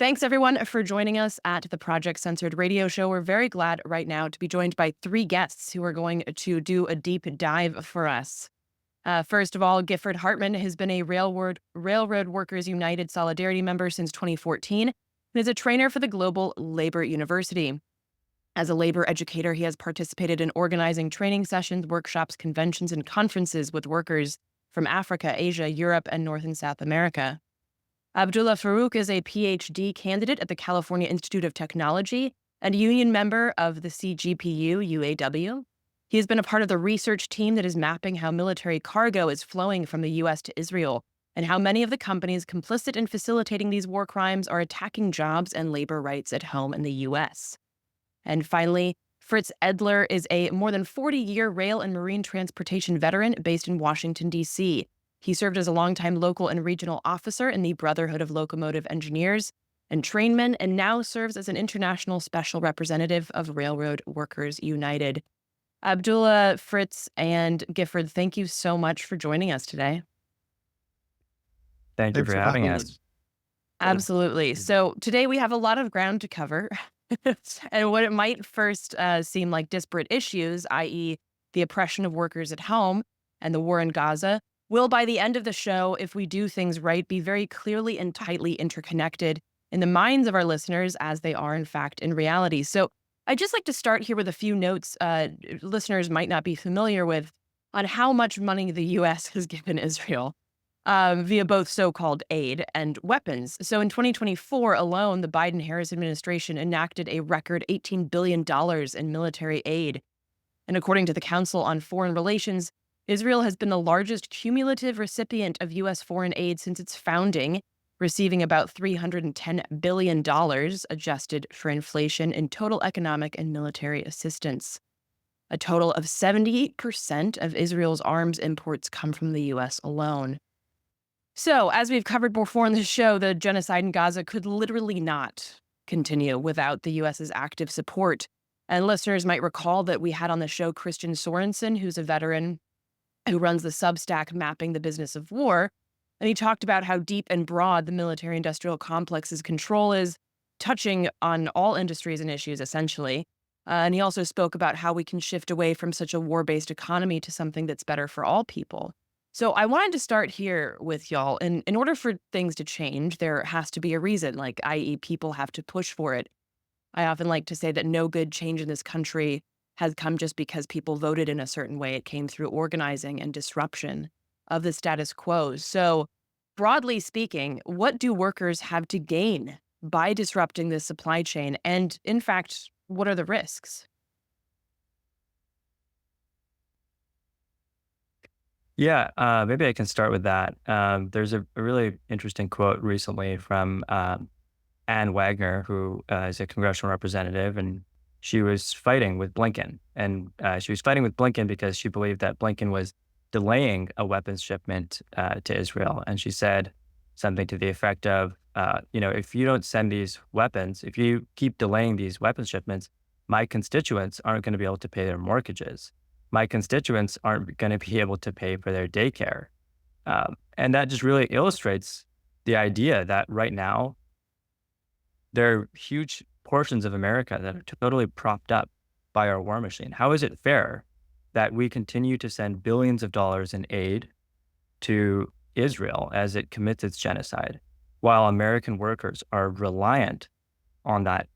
Thanks, everyone, for joining us at the Project Censored Radio Show. We're very glad right now to be joined by three guests who are going to do a deep dive for us. First of all, Gifford Hartman has been a Railroad Workers United Solidarity member since 2014 and is a trainer for the Global Labor University. As a labor educator, he has participated in organizing training sessions, workshops, conventions, and conferences with workers from Africa, Asia, Europe, and North and South America. Abdullah Farooq is a PhD candidate at the California Institute of Technology and union member of the CGPU-UAW. He has been a part of the research team that is mapping how military cargo is flowing from the U.S. to Israel and how many of the companies complicit in facilitating these war crimes are attacking jobs and labor rights at home in the U.S. And finally, Fritz Edler is a more than 40-year rail and marine transportation veteran based in Washington, D.C. He served as a longtime local and regional officer in the Brotherhood of Locomotive Engineers and Trainmen, and now serves as an international special representative of Railroad Workers United. Abdullah, Fritz, and Gifford, thank you so much for joining us today. Thank you for having us. Absolutely. So today we have a lot of ground to cover. And what it might first seem like disparate issues, i.e. the oppression of workers at home and the war in Gaza, will by the end of the show, if we do things right, be very clearly and tightly interconnected in the minds of our listeners as they are in fact in reality. So I'd just like to start here with a few notes listeners might not be familiar with on how much money the U.S. has given Israel via both so-called aid and weapons. So in 2024 alone, the Biden-Harris administration enacted a record $18 billion in military aid. And according to the Council on Foreign Relations, Israel has been the largest cumulative recipient of U.S. foreign aid since its founding, receiving about $310 billion adjusted for inflation in total economic and military assistance. A total of 78% of Israel's arms imports come from the U.S. alone. So, as we've covered before in the show, the genocide in Gaza could literally not continue without the U.S.'s active support. And listeners might recall that we had on the show Christian Sorensen, who's a veteran who runs the Substack Mapping the Business of War. And he talked about how deep and broad the military-industrial complex's control is, touching on all industries and issues, essentially. And he also spoke about how we can shift away from such a war-based economy to something that's better for all people. So I wanted to start here with y'all. In order for things to change, there has to be a reason, like, i.e. people have to push for it. I often like to say that no good change in this country has come just because people voted in a certain way. It came through organizing and disruption of the status quo. So broadly speaking, what do workers have to gain by disrupting this supply chain? And in fact, what are the risks? Yeah, maybe I can start with that. There's a really interesting quote recently from Ann Wagner, who is a congressional representative, and she was fighting with Blinken. And she was fighting with Blinken because she believed that Blinken was delaying a weapons shipment to Israel. And she said something to the effect of, if you don't send these weapons, if you keep delaying these weapons shipments, my constituents aren't going to be able to pay their mortgages. My constituents aren't going to be able to pay for their daycare. And that just really illustrates the idea that right now, there are huge portions of America that are totally propped up by our war machine. How is it fair that we continue to send billions of dollars in aid to Israel as it commits its genocide, while American workers are reliant on that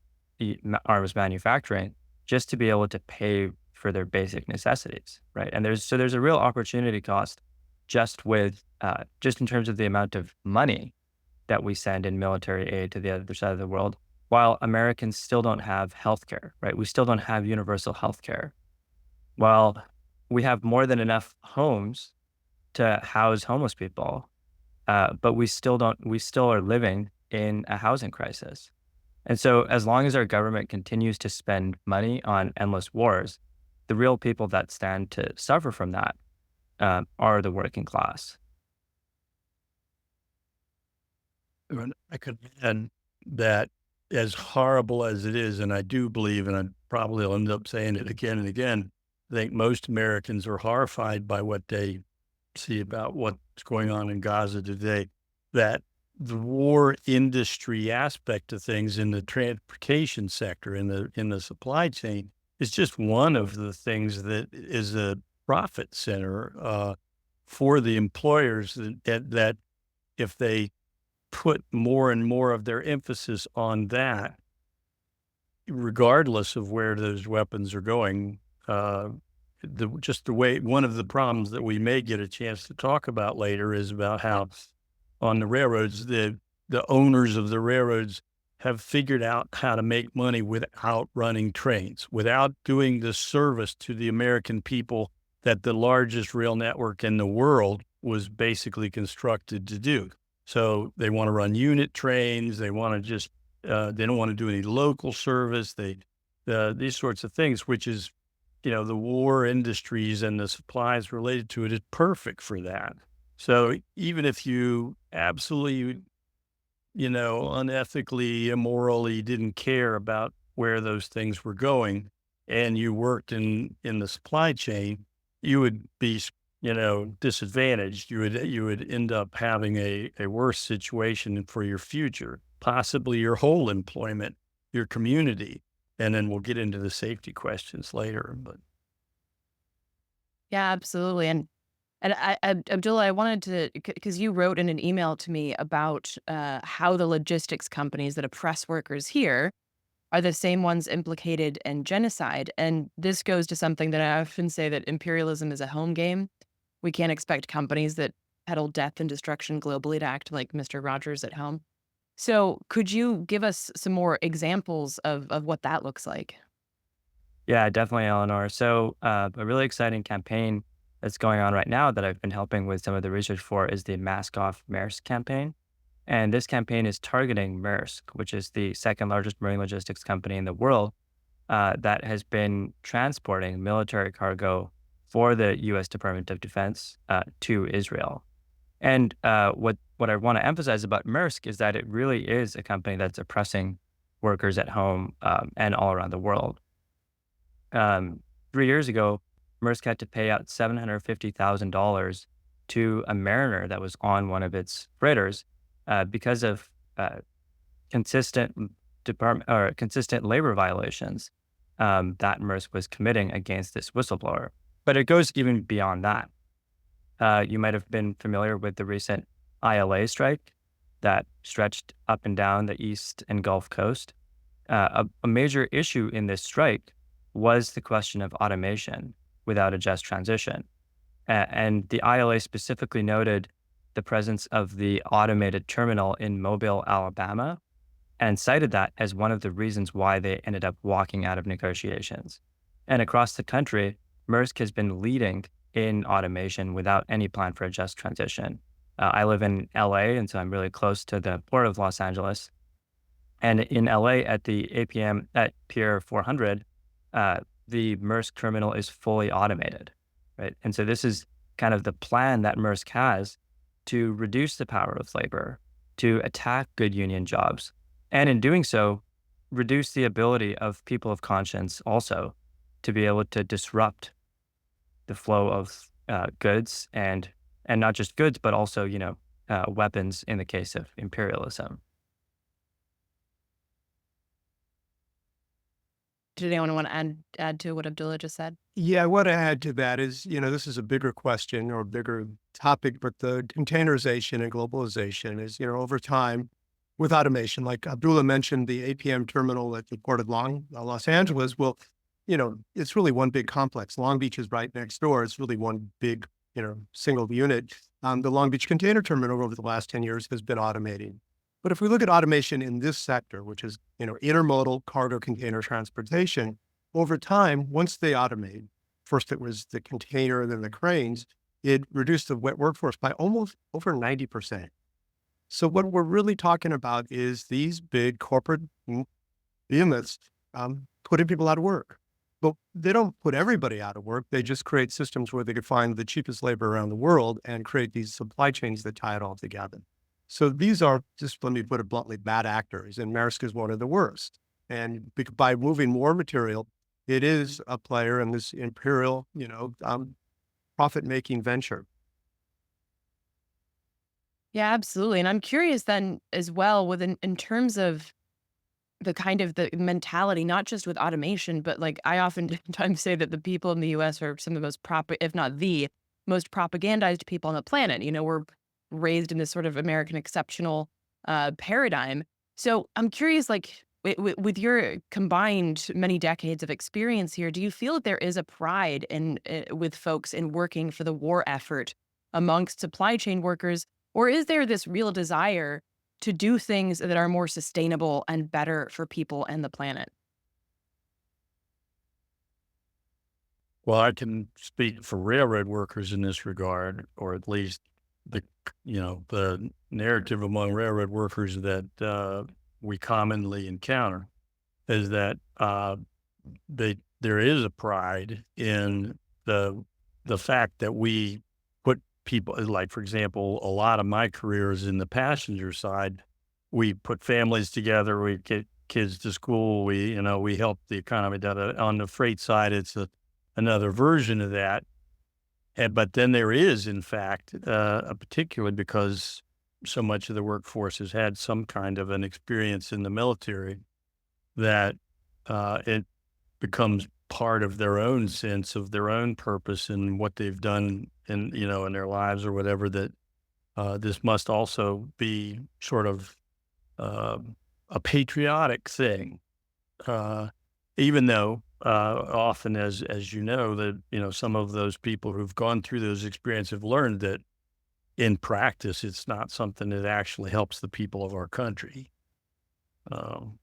arms manufacturing just to be able to pay for their basic necessities, right? And there's a real opportunity cost just in terms of the amount of money that we send in military aid to the other side of the world, while Americans still don't have healthcare, right? We still don't have universal healthcare. While we have more than enough homes to house homeless people, but we still are living in a housing crisis. And so as long as our government continues to spend money on endless wars, the real people that stand to suffer from that are the working class. I could add that as horrible as it is, and I do believe, and I probably will end up saying it again and again, I think most Americans are horrified by what they see about what's going on in Gaza today, that the war industry aspect of things in the transportation sector, in the supply chain, is just one of the things that is a profit center for the employers that if they put more and more of their emphasis on that, regardless of where those weapons are going, just the way one of the problems that we may get a chance to talk about later is about how on the railroads, the owners of the railroads have figured out how to make money without running trains, without doing the service to the American people that the largest rail network in the world was basically constructed to do. So they want to run unit trains. They want to just, they don't want to do any local service. These sorts of things, which is, the war industries and the supplies related to it is perfect for that. So even if you absolutely, unethically, immorally didn't care about where those things were going and you worked in the supply chain, you would be, disadvantaged. You would end up having a worse situation for your future, possibly your whole employment, your community. And then we'll get into the safety questions later. But Yeah, absolutely. And Abdullah, I wanted to, because you wrote in an email to me about how the logistics companies that oppress workers here are the same ones implicated in genocide. And this goes to something that I often say, that imperialism is a home game. We can't expect companies that peddle death and destruction globally to act like Mr. Rogers at home. So could you give us some more examples of what that looks like? Yeah, definitely, Eleanor. So a really exciting campaign that's going on right now that I've been helping with some of the research for is the Mask Off Maersk campaign. And this campaign is targeting Maersk, which is the second largest marine logistics company in the world, that has been transporting military cargo for the U.S. Department of Defense to Israel. And what I want to emphasize about Maersk is that it really is a company that's oppressing workers at home and all around the world. 3 years ago, Maersk had to pay out $750,000 to a mariner that was on one of its freighters because of consistent consistent labor violations that Maersk was committing against this whistleblower. But it goes even beyond that. You might have been familiar with the recent ILA strike that stretched up and down the East and Gulf Coast. A major issue in this strike was the question of automation without a just transition. And the ILA specifically noted the presence of the automated terminal in Mobile, Alabama, and cited that as one of the reasons why they ended up walking out of negotiations. And across the country, Maersk has been leading in automation without any plan for a just transition. I live in LA, and so I'm really close to the port of Los Angeles. And in LA at the APM at Pier 400, the Maersk terminal is fully automated, right? And so this is kind of the plan that Maersk has to reduce the power of labor, to attack good union jobs, and in doing so, reduce the ability of people of conscience also to be able to disrupt the flow of goods and not just goods, but also, weapons in the case of imperialism. Did anyone want to add to what Abdullah just said? Yeah, what I add to that is, this is a bigger question or a bigger topic, but the containerization and globalization is, over time with automation, like Abdullah mentioned, the APM terminal at the Port of Los Angeles. Well, it's really one big complex. Long Beach is right next door. It's really one big, single unit. The Long Beach container terminal over the last 10 years has been automating. But if we look at automation in this sector, which is, intermodal cargo container transportation, over time, once they automate, first it was the container, then the cranes, it reduced the workforce by almost over 90%. So what we're really talking about is these big corporate behemoths putting people out of work. But they don't put everybody out of work. They just create systems where they could find the cheapest labor around the world and create these supply chains that tie it all together. So these are, just let me put it bluntly, bad actors, and Maersk is one of the worst. And by moving more material, it is a player in this imperial, profit-making venture. Yeah, absolutely. And I'm curious then as well, in terms of the kind of the mentality, not just with automation, but like I oftentimes say that the people in the US are some of the most if not the most propagandized people on the planet. We're raised in this sort of American exceptional paradigm. So I'm curious, like with your combined many decades of experience here, do you feel that there is a pride in with folks in working for the war effort amongst supply chain workers, or is there this real desire to do things that are more sustainable and better for people and the planet? Well, I can speak for railroad workers in this regard, or at least the the narrative among railroad workers that we commonly encounter is that there is a pride in the fact that we put people, like for example, a lot of my career is in the passenger side. We put families together, we get kids to school, we help the economy. On the freight side, it's another version of that. But then there is, in fact, particularly because so much of the workforce has had some kind of an experience in the military, that it becomes part of their own sense of their own purpose and what they've done in their lives or whatever, that this must also be sort of uh, a patriotic thing, even though often, as you know, that some of those people who've gone through those experiences have learned that in practice it's not something that actually helps the people of our country. Um,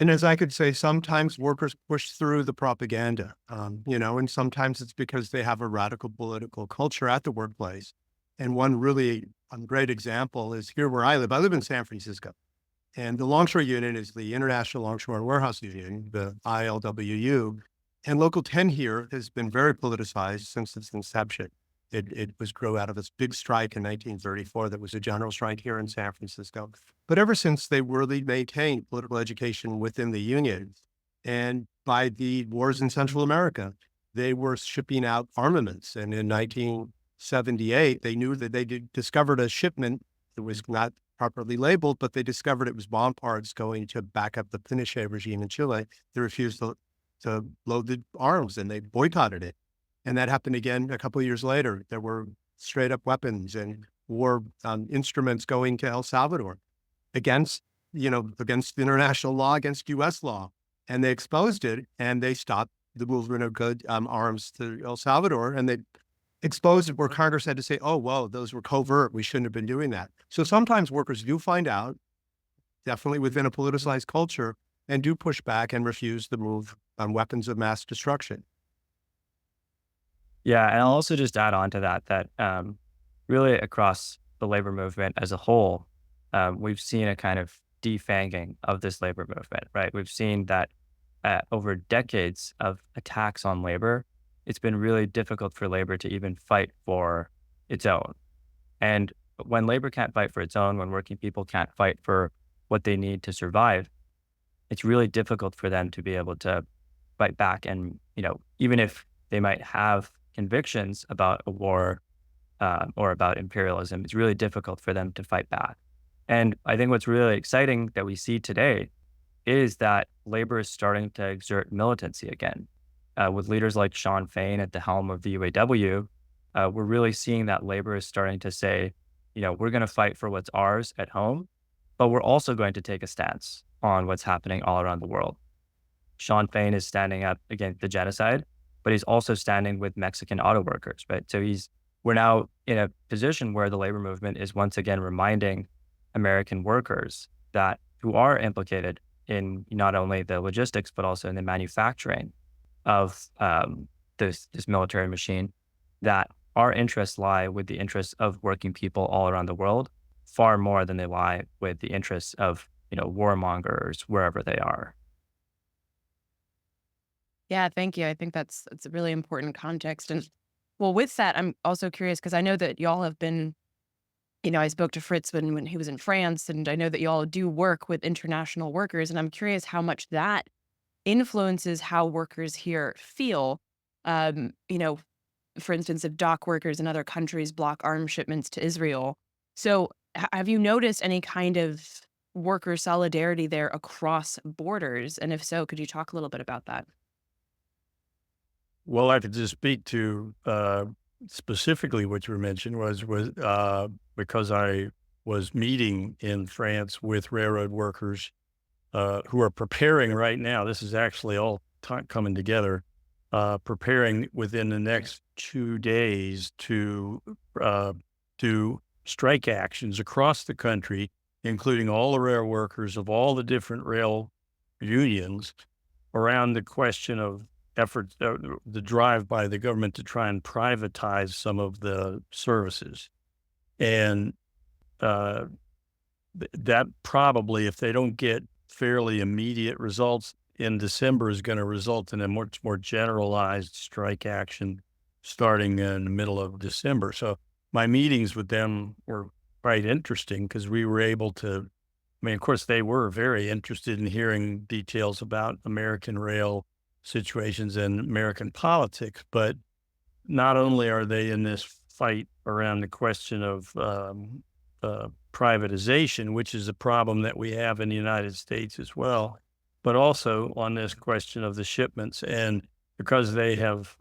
And as I could say, sometimes workers push through the propaganda, and sometimes it's because they have a radical political culture at the workplace. And one really great example is here where I live. I live in San Francisco, and the Longshore Union is the International Longshore and Warehouse Union, the ILWU. And Local 10 here has been very politicized since its inception. It grew out of this big strike in 1934 that was a general strike here in San Francisco. But ever since, they really maintained political education within the union. And by the wars in Central America, they were shipping out armaments. And in 1978, they knew that they discovered a shipment that was not properly labeled, but they discovered it was bomb parts going to back up the Pinochet regime in Chile. They refused to load the arms, and they boycotted it. And that happened again a couple of years later. There were straight up weapons and war instruments going to El Salvador against international law, against U.S. law. And they exposed it, and they stopped the movement of good arms to El Salvador. And they exposed it where Congress had to say, oh, well, those were covert. We shouldn't have been doing that. So sometimes workers do find out, definitely within a politicized culture, and do push back and refuse to move on weapons of mass destruction. Yeah, and I'll also just add on to that really across the labor movement as a whole, we've seen a kind of defanging of this labor movement, right? We've seen that over decades of attacks on labor, it's been really difficult for labor to even fight for its own. And when labor can't fight for its own, when working people can't fight for what they need to survive, it's really difficult for them to be able to fight back. And, even if they might have convictions about a war or about imperialism, it's really difficult for them to fight back. And I think what's really exciting that we see today is that labor is starting to exert militancy again. With leaders like Shawn Fain at the helm of the UAW, we're really seeing that labor is starting to say, we're going to fight for what's ours at home, but we're also going to take a stance on what's happening all around the world. Shawn Fain is standing up against the genocide, but he's also standing with Mexican auto workers, right? So we're now in a position where the labor movement is once again reminding American workers that who are implicated in not only the logistics, but also in the manufacturing of this military machine, that our interests lie with the interests of working people all around the world, far more than they lie with the interests of, warmongers wherever they are. Yeah, thank you. I think that's a really important context. And well, with that, I'm also curious because I know that y'all have been, I spoke to Fritz when he was in France, and I know that y'all do work with international workers, and I'm curious how much that influences how workers here feel. Um, you know, for instance, if dock workers in other countries block arms shipments to Israel, So have you noticed any kind of worker solidarity there across borders? And if so, could you talk a little bit about that? Well, I could just speak to specifically what you mentioned was because I was meeting in France with railroad workers who are preparing right now. This is actually all coming together, preparing within the next 2 days to do strike actions across the country, including all the rail workers of all the different rail unions around the question of efforts, the drive by the government to try and privatize some of the services. And uh, that probably, if they don't get fairly immediate results in December, is going to result in a much more generalized strike action starting in the middle of December. So my meetings with them were quite interesting because we were able to, I mean, of course, they were very interested in hearing details about American rail situations and American politics, but not only are they in this fight around the question of privatization, which is a problem that we have in the United States as well, but also on this question of the shipments. And because they have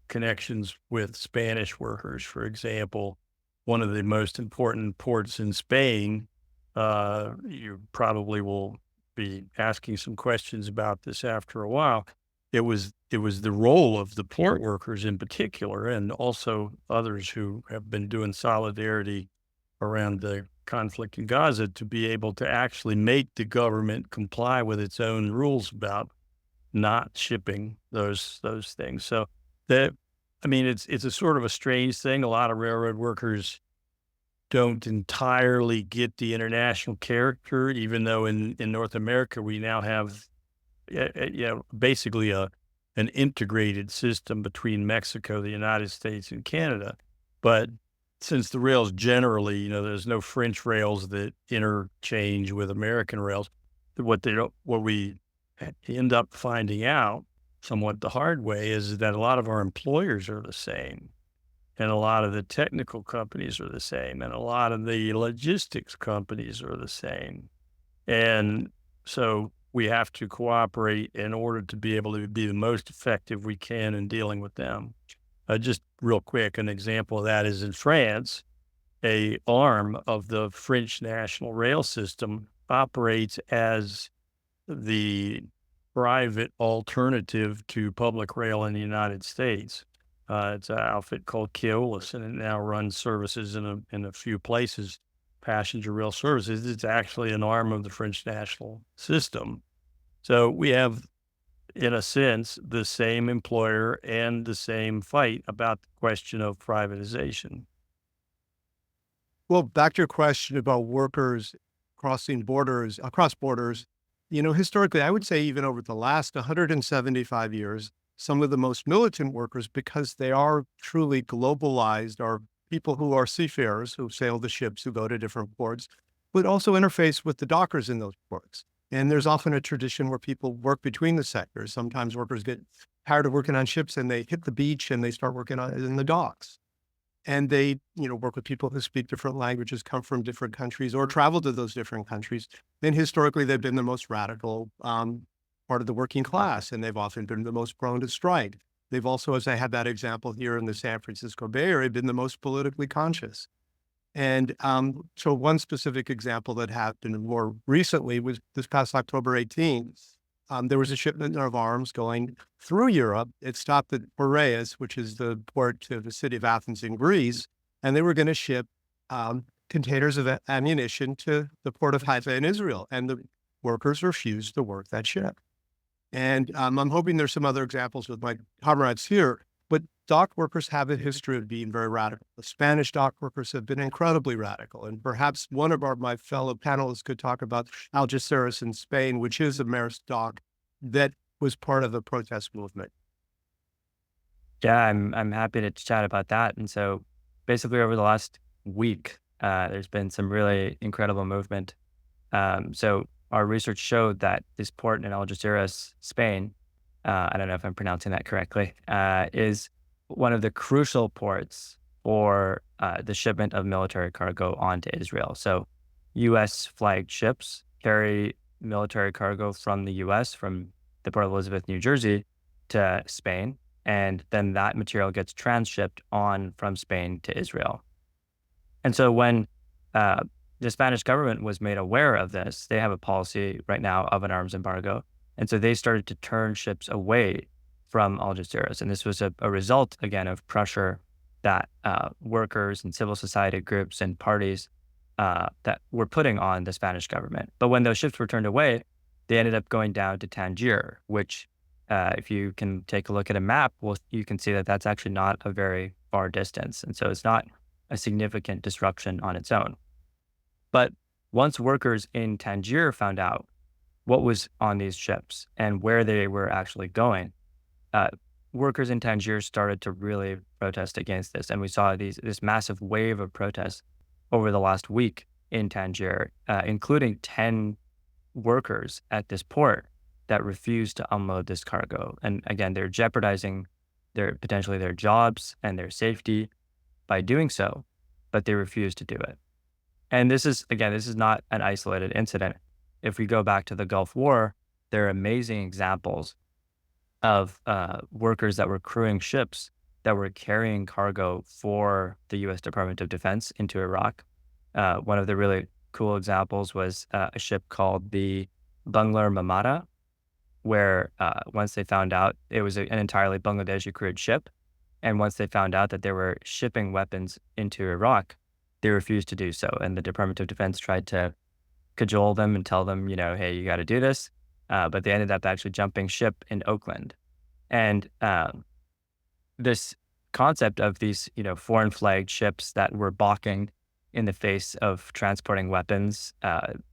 connections with Spanish workers, for example, one of the most important ports in Spain, you probably will be asking some questions about this after a while. It was the role of the port workers in particular, and also others who have been doing solidarity around the conflict in Gaza, to be able to actually make the government comply with its own rules about not shipping those things. So that, I mean, it's a sort of a strange thing. A lot of railroad workers don't entirely get the international character, even though in North America we now have basically an integrated system between Mexico, the United States, and Canada. But since the rails generally, there's no French rails that interchange with American rails, what we end up finding out somewhat the hard way is that a lot of our employers are the same, and a lot of the technical companies are the same, and a lot of the logistics companies are the same. And so we have to cooperate in order to be able to be the most effective we can in dealing with them. Just real quick, an example of that is in France, a arm of the French national rail system operates as the private alternative to public rail in the United States. It's an outfit called Keolis, and it now runs services in a few places, passenger rail services. It's actually an arm of the French national system. So we have, in a sense, the same employer and the same fight about the question of privatization. Well, back to your question about workers crossing borders, across borders, historically, I would say even over the last 175 years, some of the most militant workers, because they are truly globalized, are people who are seafarers who sail the ships, who go to different ports, but also interface with the dockers in those ports. And there's often a tradition where people work between the sectors. Sometimes workers get tired of working on ships and they hit the beach and they start working in the docks. And they, work with people who speak different languages, come from different countries, or travel to those different countries. And historically, they've been the most radical part of the working class, and they've often been the most prone to strike. They've also, as I had that example here in the San Francisco Bay Area, been the most politically conscious. And so one specific example that happened more recently was this past October 18th. There was a shipment of arms going through Europe. It stopped at Piraeus, which is the port to the city of Athens in Greece, and they were going to ship containers of ammunition to the port of Haifa in Israel, and the workers refused to work that ship. And I'm hoping there's some other examples with my comrades here, but dock workers have a history of being very radical. The Spanish dock workers have been incredibly radical, and perhaps one of my fellow panelists could talk about Algeciras in Spain, which is a Maersk dock that was part of the protest movement. Yeah, I'm happy to chat about that. And so basically over the last week, there's been some really incredible movement. So our research showed that this port in Algeciras, Spain, I don't know if I'm pronouncing that correctly, is one of the crucial ports or the shipment of military cargo onto Israel. So U.S. flagged ships carry military cargo from the U.S., from the Port of Elizabeth, New Jersey, to Spain. And then that material gets transshipped on from Spain to Israel. And so when the Spanish government was made aware of this, they have a policy right now of an arms embargo. And so they started to turn ships away from Algeciras. And this was a result, again, of pressure that workers and civil society groups and parties that were putting on the Spanish government. But when those ships were turned away, they ended up going down to Tangier, which if you can take a look at a map, you can see that that's actually not a very far distance. And so it's not a significant disruption on its own. But once workers in Tangier found out what was on these ships and where they were actually going, workers in Tangier started to really protest against this. And we saw this massive wave of protests over the last week in Tangier, including 10 workers at this port that refused to unload this cargo. And again, they're jeopardizing potentially their jobs and their safety by doing so, but they refuse to do it. And this is not an isolated incident. If we go back to the Gulf War, there are amazing examples of workers that were crewing ships that were carrying cargo for the U.S. Department of Defense into Iraq. One of the really cool examples was a ship called the Banglar Mamata, where once they found out it was an entirely Bangladeshi crewed ship, and once they found out that they were shipping weapons into Iraq, they refused to do so. And the Department of Defense tried to cajole them and tell them, hey, you got to do this. But they ended up actually jumping ship in Oakland. And this concept of these, foreign flagged ships that were balking in the face of transporting weapons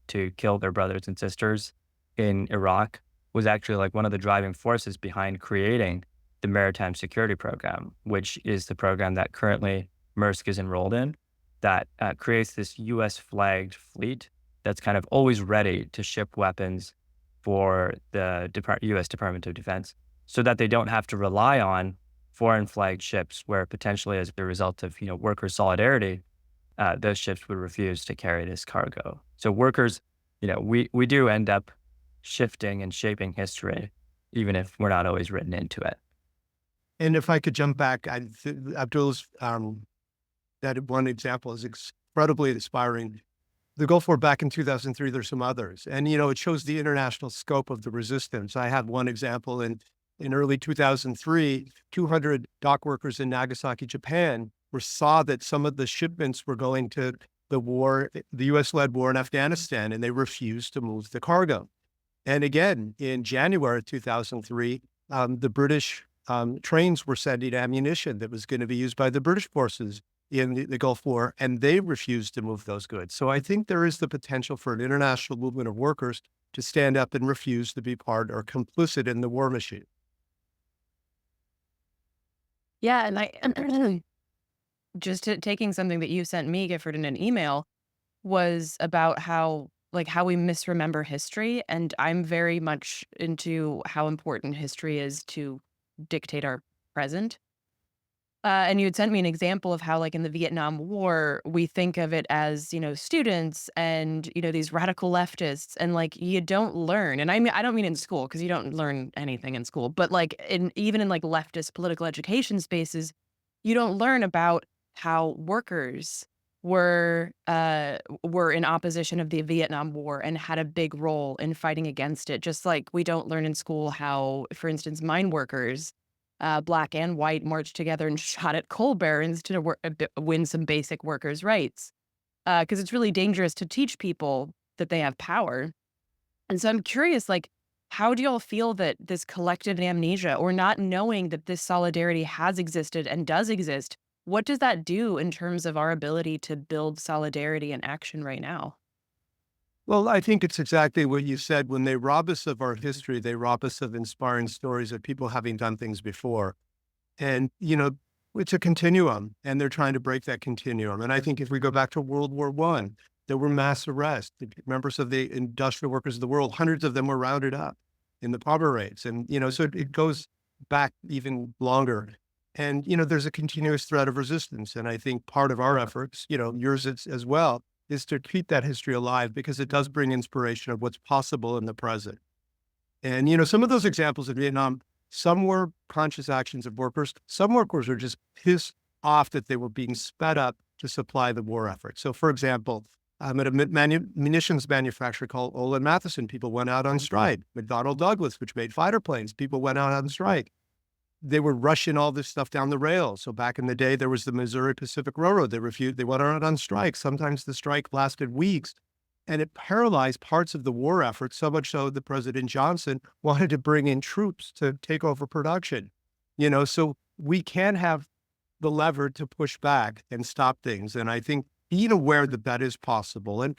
to kill their brothers and sisters in Iraq was actually like one of the driving forces behind creating the Maritime Security Program, which is the program that currently Maersk is enrolled in, that creates this U.S. flagged fleet that's kind of always ready to ship weapons for the U.S. Department of Defense, so that they don't have to rely on foreign flagged ships where potentially as a result of, worker solidarity, those ships would refuse to carry this cargo. So workers, we do end up shifting and shaping history, even if we're not always written into it. And if I could jump back, Abdullah's, that one example is incredibly inspiring. The Gulf War back in 2003, there's some others. And, it shows the international scope of the resistance. I have one example in early 2003, 200 dock workers in Nagasaki, Japan, saw that some of the shipments were going to the U.S.-led war in Afghanistan, and they refused to move the cargo. And again, in January 2003, the British trains were sending ammunition that was going to be used by the British forces in the Gulf War, and they refused to move those goods. So I think there is the potential for an international movement of workers to stand up and refuse to be part or complicit in the war machine. Yeah, and I just taking something that you sent me, Gifford, in an email, was about how we misremember history. And I'm very much into how important history is to dictate our present. And you had sent me an example of how, in the Vietnam War, we think of it as, students and, these radical leftists, and you don't learn. And I don't mean in school, because you don't learn anything in school, but even in leftist political education spaces, you don't learn about how workers were in opposition of the Vietnam War and had a big role in fighting against it. Just like we don't learn in school how, for instance, mine workers, black and white, marched together and shot at coal barons to win some basic workers' rights. Because it's really dangerous to teach people that they have power. And so I'm curious, how do y'all feel that this collective amnesia, or not knowing that this solidarity has existed and does exist, what does that do in terms of our ability to build solidarity and action right now? Well, I think it's exactly what you said. When they rob us of our history, they rob us of inspiring stories of people having done things before. And, it's a continuum, and they're trying to break that continuum. And I think if we go back to World War I, there were mass arrests. The members of the industrial workers of the world, hundreds of them were rounded up in the poverty rates. And, so it goes back even longer. And, there's a continuous threat of resistance. And I think part of our efforts, yours as well, is to keep that history alive because it does bring inspiration of what's possible in the present. And, some of those examples in Vietnam, some were conscious actions of workers. Some workers were just pissed off that they were being sped up to supply the war effort. So, for example, at a munitions manufacturer called Olin Matheson, people went out on strike. McDonnell Douglas, which made fighter planes, people went out on strike. They were rushing all this stuff down the rail. So back in the day, there was the Missouri Pacific Railroad. They went out on strike. Sometimes the strike lasted weeks. And it paralyzed parts of the war effort, so much so that President Johnson wanted to bring in troops to take over production. So we can have the lever to push back and stop things. And I think being aware that that is possible. And,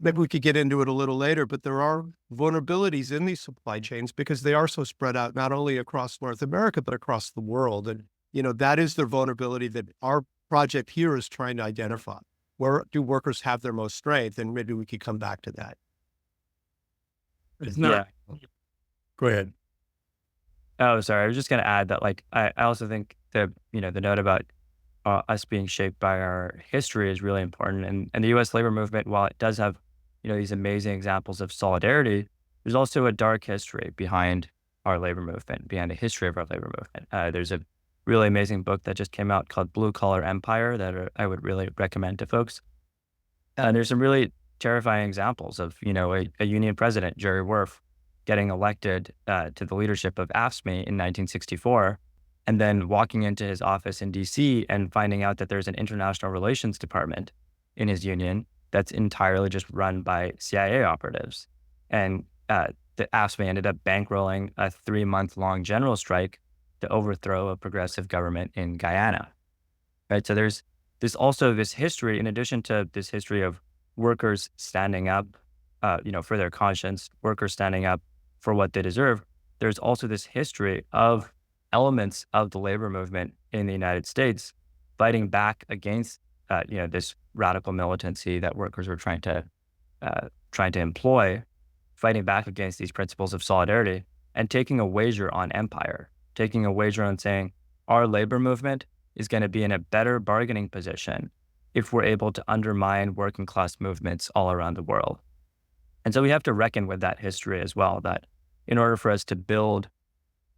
maybe we could get into it a little later, but there are vulnerabilities in these supply chains because they are so spread out, not only across North America, but across the world. And, that is the vulnerability that our project here is trying to identify. Where do workers have their most strength? And maybe we could come back to that. It's not. Yeah. Go ahead. Oh, sorry. I was just going to add that, I also think the note about us being shaped by our history is really important. And the U.S. labor movement, while it does have, these amazing examples of solidarity, there's also a dark history behind our labor movement, behind the history of our labor movement. There's a really amazing book that just came out called Blue Collar Empire that I would really recommend to folks. And there's some really terrifying examples of, a union president, Jerry Worf, getting elected to the leadership of AFSCME in 1964, and then walking into his office in DC and finding out that there's an international relations department in his union that's entirely just run by CIA operatives. And the AFSCME ended up bankrolling a 3-month-long general strike to overthrow a progressive government in Guyana. Right. So there's also this history, in addition to this history of workers standing up, for their conscience, workers standing up for what they deserve. There's also this history of elements of the labor movement in the United States fighting back against, this radical militancy that workers were trying to employ, fighting back against these principles of solidarity and taking a wager on empire, taking a wager on saying our labor movement is going to be in a better bargaining position if we're able to undermine working class movements all around the world. And so we have to reckon with that history as well, that in order for us to build,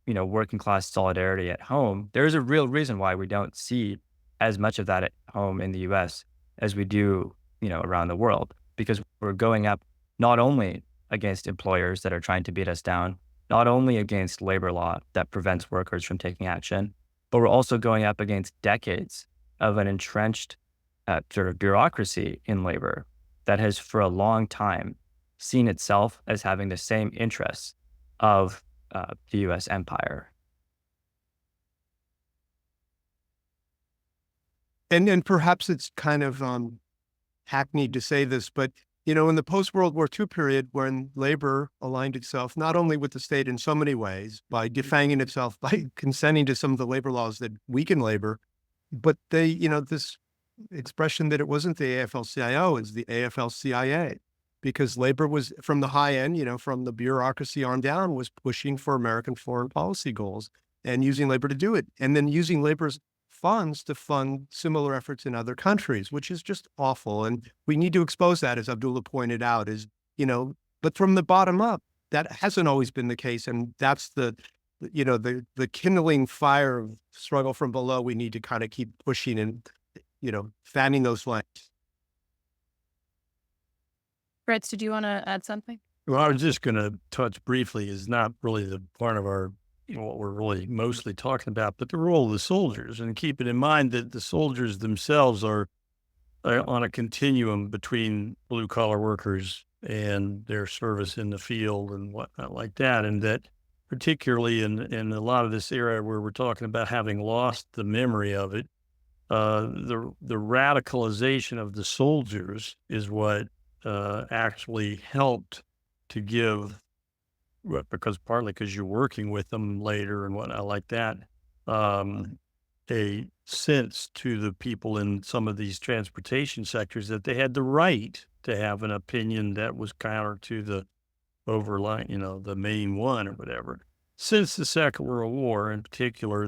working class solidarity at home, there's a real reason why we don't see as much of that at home in the US as we do, around the world, because we're going up not only against employers that are trying to beat us down, not only against labor law that prevents workers from taking action, but we're also going up against decades of an entrenched sort of bureaucracy in labor that has for a long time seen itself as having the same interests of the US empire. And perhaps it's kind of hackneyed to say this, but in the post-World War II period, when labor aligned itself not only with the state in so many ways by defanging itself, by consenting to some of the labor laws that weaken labor, but they, this expression that it wasn't the AFL-CIO, it's the AFL-CIA, because labor was from the high end, from the bureaucracy on down, was pushing for American foreign policy goals and using labor to do it, and then using labor's funds to fund similar efforts in other countries, which is just awful. And we need to expose that, as Abdullah pointed out, but from the bottom up, that hasn't always been the case. And that's the kindling fire of struggle from below. We need to kind of keep pushing and, fanning those flames. Fritz, did you want to add something? Well, I was just going to touch briefly, is not really the part of our what we're really mostly talking about, but the role of the soldiers, and keeping in mind that the soldiers themselves are on a continuum between blue collar workers and their service in the field and whatnot like that. And that particularly in a lot of this era where we're talking about having lost the memory of it, the radicalization of the soldiers is what actually helped to give, partly because you're working with them later and whatnot like that, a sense to the people in some of these transportation sectors that they had the right to have an opinion that was counter to the overline, the main one or whatever. since the Second World War, in particular,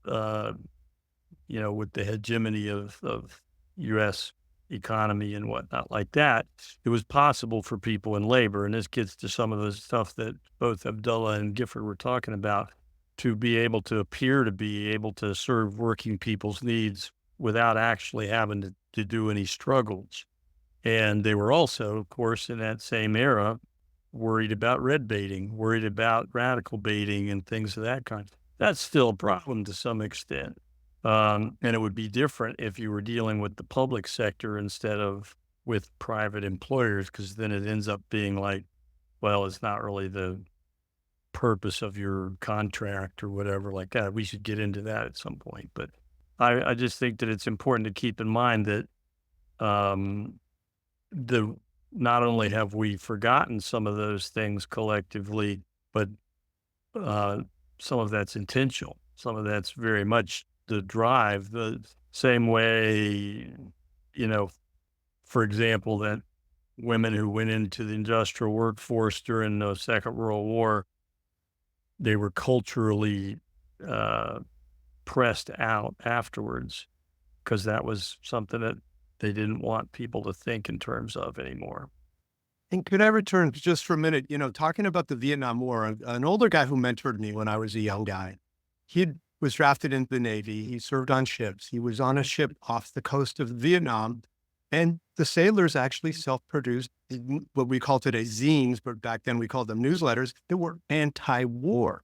with the hegemony of U.S. economy and whatnot like that, it was possible for people in labor, and this gets to some of the stuff that both Abdullah and Gifford were talking about, to be able to appear to be able to serve working people's needs without actually having to do any struggles. And they were also, of course, in that same era, worried about red baiting, worried about radical baiting and things of that kind. That's still a problem to some extent. And it would be different if you were dealing with the public sector instead of with private employers, because then it ends up being like, well, it's not really the purpose of your contract or whatever like that. We should get into that at some point. But I just think that it's important to keep in mind that not only have we forgotten some of those things collectively, but some of that's intentional. Some of that's very much the drive, the same way, for example, that women who went into the industrial workforce during the Second World War, they were culturally pressed out afterwards because that was something that they didn't want people to think in terms of anymore. And could I return just for a minute, talking about the Vietnam War, an older guy who mentored me when I was a young guy, he was drafted into the Navy. He served on ships. He was on a ship off the coast of Vietnam, and the sailors actually self-produced what we call today zines, but back then we called them newsletters that were anti-war.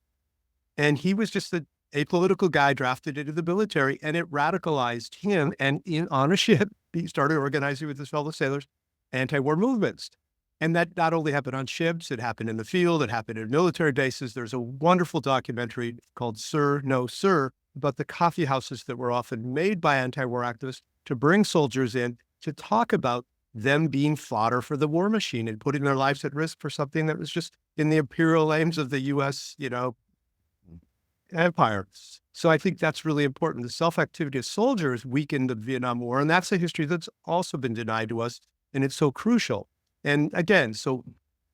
And he was just a apolitical guy drafted into the military, and it radicalized him. And on a ship, he started organizing with his fellow sailors anti-war movements. And that not only happened on ships, it happened in the field, it happened in military bases. There's a wonderful documentary called Sir, No Sir, about the coffee houses that were often made by anti-war activists to bring soldiers in to talk about them being fodder for the war machine and putting their lives at risk for something that was just in the imperial aims of the U.S., empire. So I think that's really important. The self-activity of soldiers weakened the Vietnam War, and that's a history that's also been denied to us, and it's so crucial. And again, so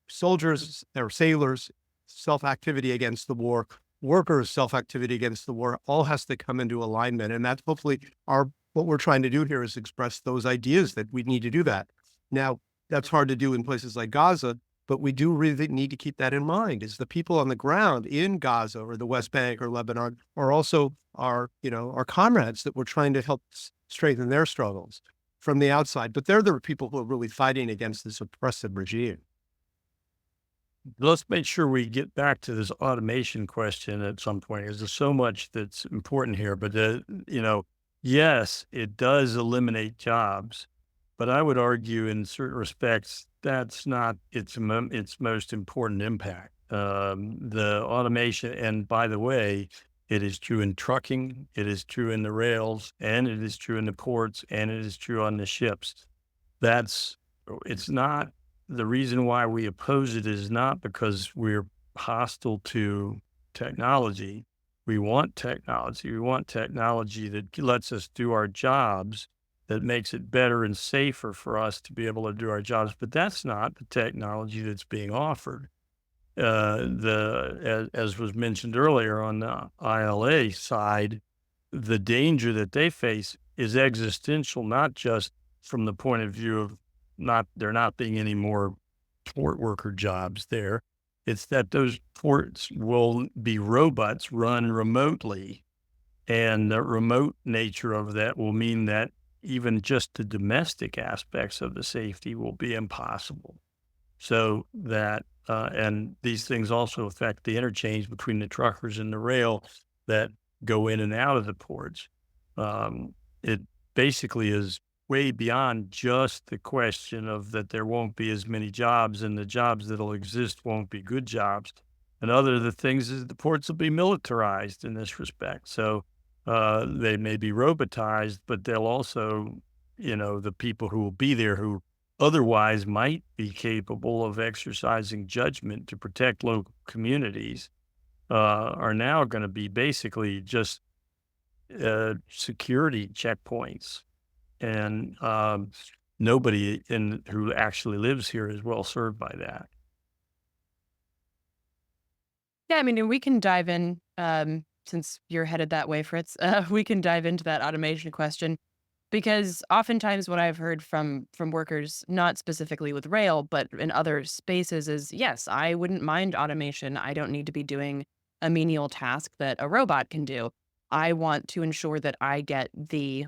soldiers or sailors, self-activity against the war, workers' self-activity against the war, all has to come into alignment. And that's hopefully what we're trying to do here is express those ideas that we need to do that. Now, that's hard to do in places like Gaza, but we do really need to keep that in mind, is the people on the ground in Gaza or the West Bank or Lebanon are also our comrades that we're trying to help strengthen their struggles from the outside, but they're the people who are really fighting against this oppressive regime. Let's make sure we get back to this automation question at some point, because there's so much that's important here. But, yes, it does eliminate jobs, but I would argue in certain respects, that's not its most important impact. The automation, and by the way, it is true in trucking, it is true in the rails, and it is true in the ports, and it is true on the ships. It's not, the reason why we oppose it is not because we're hostile to technology. We want technology. We want technology that lets us do our jobs, that makes it better and safer for us to be able to do our jobs. But that's not the technology that's being offered. As was mentioned earlier on the ILA side, the danger that they face is existential, not just from the point of view of there not being any more port worker jobs there. It's that those ports will be robots run remotely, and the remote nature of that will mean that even just the domestic aspects of the safety will be impossible. So that and these things also affect the interchange between the truckers and the rail that go in and out of the ports. It basically is way beyond just the question of that there won't be as many jobs, and the jobs that'll exist won't be good jobs. And other of the things is the ports will be militarized in this respect. So they may be robotized, but they'll also, the people who will be there who otherwise might be capable of exercising judgment to protect local communities are now going to be basically just security checkpoints. And nobody who actually lives here is well served by that. Yeah, I mean, and we can dive in, since you're headed that way, Fritz. We can dive into that automation question because oftentimes what I've heard from workers, not specifically with rail, but in other spaces, is yes, I wouldn't mind automation. I don't need to be doing a menial task that a robot can do. I want to ensure that I get the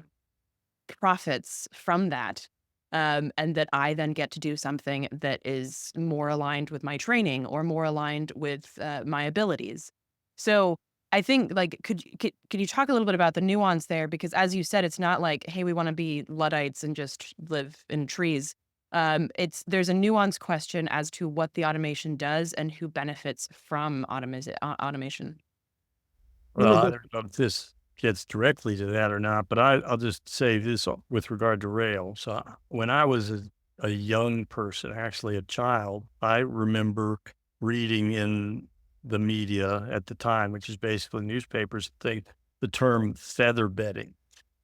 profits from that. And that I then get to do something that is more aligned with my training or more aligned with my abilities. So I think, like, could you talk a little bit about the nuance there? Because as you said, it's not like, hey, we want to be Luddites and just live in trees. There's a nuanced question as to what the automation does and who benefits from automation. You know, Well, I the, don't know if this gets directly to that or not, but I'll just say this with regard to rail. So when I was a young person, actually a child, I remember reading in the media at the time, which is basically newspapers, the term feather bedding.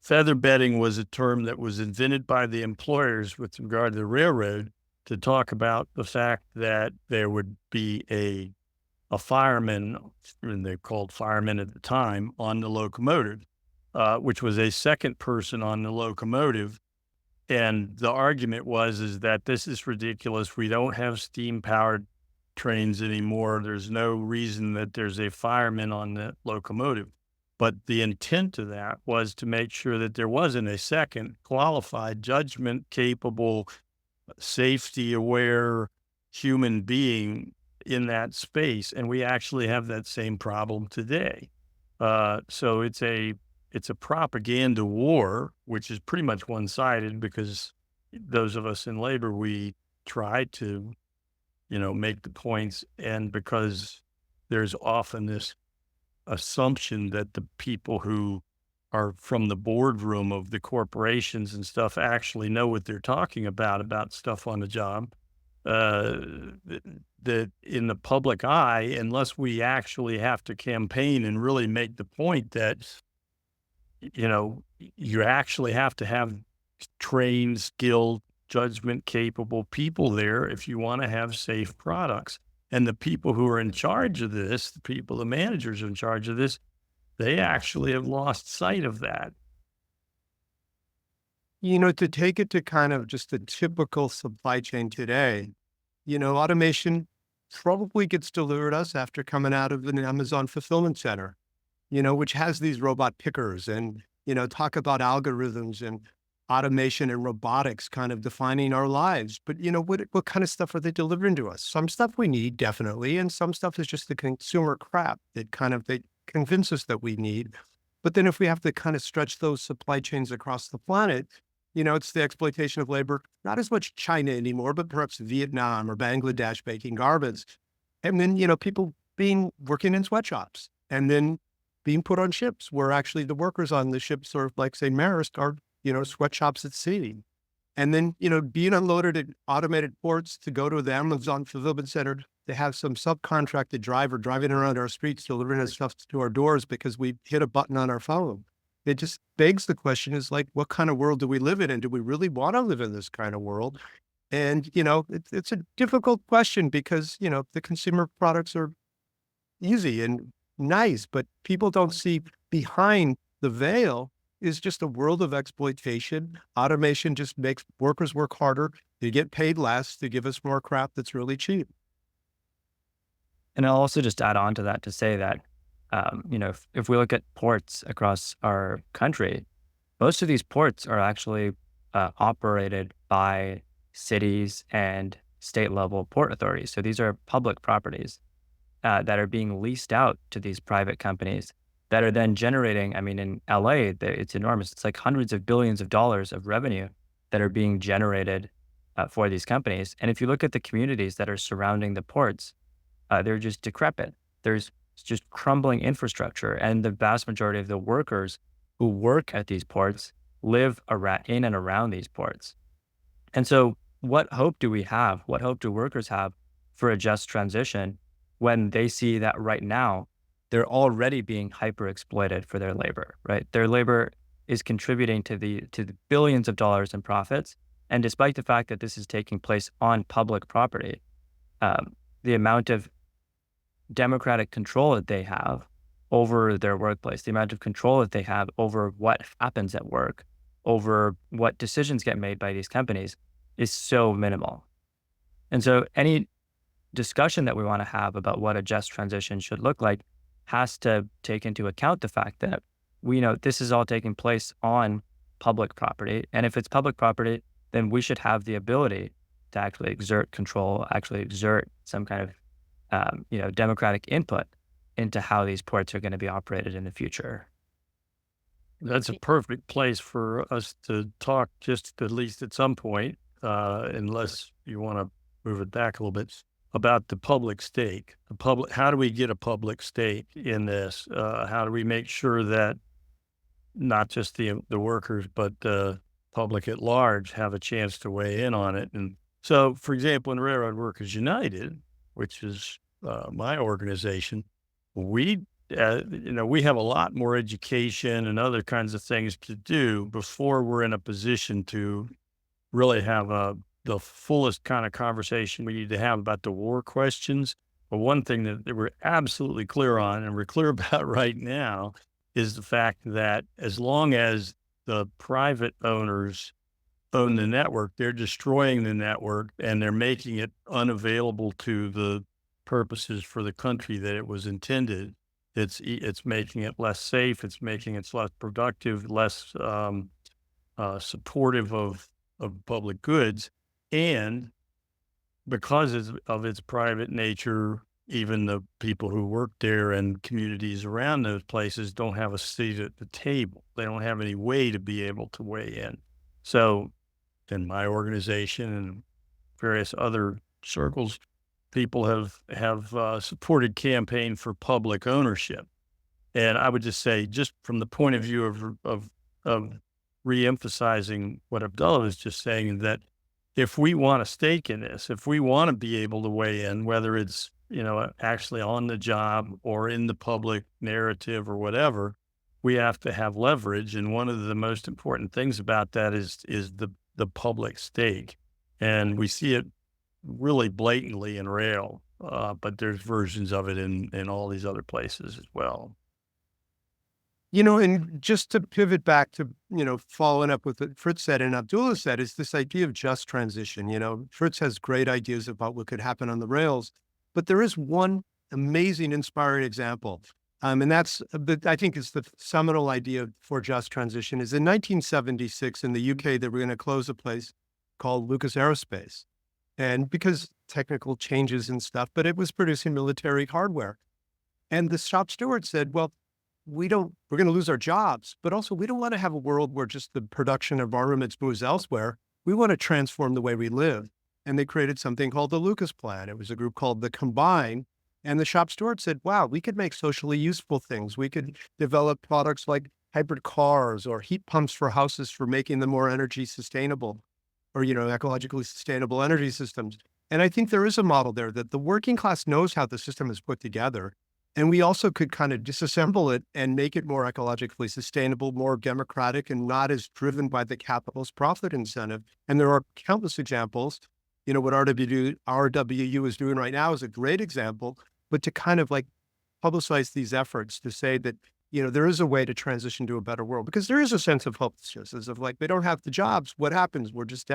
Feather bedding was a term that was invented by the employers with regard to the railroad to talk about the fact that there would be a fireman, and they're called firemen at the time, on the locomotive, which was a second person on the locomotive. And the argument is that this is ridiculous. We don't have steam powered trains anymore. There's no reason that there's a fireman on the locomotive. But the intent of that was to make sure that there wasn't a second qualified, judgment capable, safety aware human being in that space. And we actually have that same problem today. So it's a propaganda war, which is pretty much one-sided because those of us in labor, we try to, make the points. And because there's often this assumption that the people who are from the boardroom of the corporations and stuff actually know what they're talking about stuff on the job. That in the public eye, unless we actually have to campaign and really make the point that, you actually have to have trained, skilled, judgment capable people there if you want to have safe products. And the people who are in charge of this, the managers in charge of this, they actually have lost sight of that. to take it to kind of just a typical supply chain today, automation probably gets delivered us after coming out of an Amazon fulfillment center, which has these robot pickers and, talk about algorithms and automation and robotics kind of defining our lives. But, what kind of stuff are they delivering to us? Some stuff we need, definitely. And some stuff is just the consumer crap that they convince us that we need. But then if we have to kind of stretch those supply chains across the planet, it's the exploitation of labor, not as much China anymore, but perhaps Vietnam or Bangladesh making garments. And then, people working in sweatshops and then being put on ships where actually the workers on the ships are like, say, Maersk are, sweatshops at sea. And then, being unloaded at automated ports to go to the Amazon fulfillment center to have some subcontracted driver driving around our streets, delivering us stuff to our doors because we hit a button on our phone. It just begs the question is like, what kind of world do we live in? And do we really want to live in this kind of world? And, it's a difficult question because, the consumer products are easy and nice, but people don't see behind the veil is just a world of exploitation. Automation just makes workers work harder. They get paid less to give us more crap that's really cheap. And I'll also just add on to that to say that, if we look at ports across our country, most of these ports are actually operated by cities and state level port authorities. So these are public properties that are being leased out to these private companies that are then generating, in LA, it's enormous. It's like hundreds of billions of dollars of revenue that are being generated for these companies. And if you look at the communities that are surrounding the ports, they're just decrepit. There's just crumbling infrastructure. And the vast majority of the workers who work at these ports live in and around these ports. And so what hope do we have? What hope do workers have for a just transition when they see that right now they're already being hyper exploited for their labor, right? Their labor is contributing to the billions of dollars in profits. And despite the fact that this is taking place on public property, the amount of democratic control that they have over their workplace, the amount of control that they have over what happens at work, over what decisions get made by these companies is so minimal. And so any discussion that we want to have about what a just transition should look like has to take into account the fact that we know this is all taking place on public property. And if it's public property, then we should have the ability to actually exert control, actually exert some kind of, democratic input into how these ports are going to be operated in the future. That's a perfect place for us to talk, just at least at some point, unless you want to move it back a little bit, about the public stake. How do we get a public stake in this? How do we make sure that not just the workers, but the public at large have a chance to weigh in on it? And so, for example, in Railroad Workers United, which is my organization, we have a lot more education and other kinds of things to do before we're in a position to really have the fullest kind of conversation we need to have about the war questions. But one thing that we're absolutely clear on, and we're clear about right now, is the fact that as long as the private owners own the network, they're destroying the network and they're making it unavailable to the purposes for the country that it was intended. It's making it less safe. It's making it less productive, less supportive of public goods. And because of its private nature, even the people who work there and communities around those places don't have a seat at the table. They don't have any way to be able to weigh in. So in my organization and various other circles, people have supported campaign for public ownership. And I would just say, just from the point of view of re-emphasizing what Abdullah was just saying, that if we want a stake in this, if we want to be able to weigh in, whether it's, actually on the job or in the public narrative or whatever, we have to have leverage. And one of the most important things about that is the public stake. And we see it really blatantly in rail, but there's versions of it in all these other places as well. And just to pivot back to, following up with what Fritz said and Abdullah said, is this idea of just transition. Fritz has great ideas about what could happen on the rails, but there is one amazing, inspiring example. And that's, I think, is the seminal idea for just transition. Is in 1976 in the UK, they were going to close a place called Lucas Aerospace. And because technical changes and stuff, but it was producing military hardware. And the shop steward said, well, we're going to lose our jobs, but also we don't want to have a world where just the production of armaments moves elsewhere. We want to transform the way we live. And they created something called the Lucas Plan. It was a group called the Combine. And the shop steward said, wow, we could make socially useful things. We could develop products like hybrid cars or heat pumps for houses for making them more energy sustainable, or, ecologically sustainable energy systems. And I think there is a model there that the working class knows how the system is put together. And we also could kind of disassemble it and make it more ecologically sustainable, more democratic, and not as driven by the capitalist profit incentive. And there are countless examples. What RWU is doing right now is a great example, but to kind of like publicize these efforts to say that, there is a way to transition to a better world, because there is a sense of hopelessness of like, they don't have the jobs. What happens? We're just